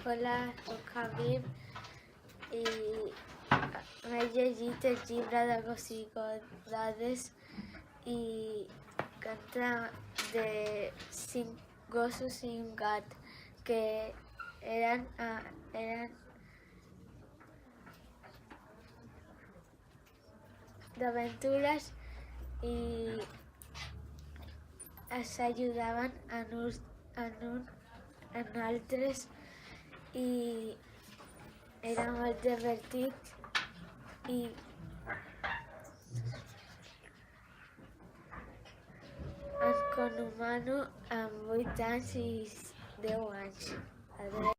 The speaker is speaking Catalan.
Hola, soc Habib i m'he llegit el llibre de Gossos i canta de 5 gossos i un gat que eren d'aventures i s'ajudaven en altres i era molt divertit i em conhumano amb 8 anys i 10 anys. Adéu.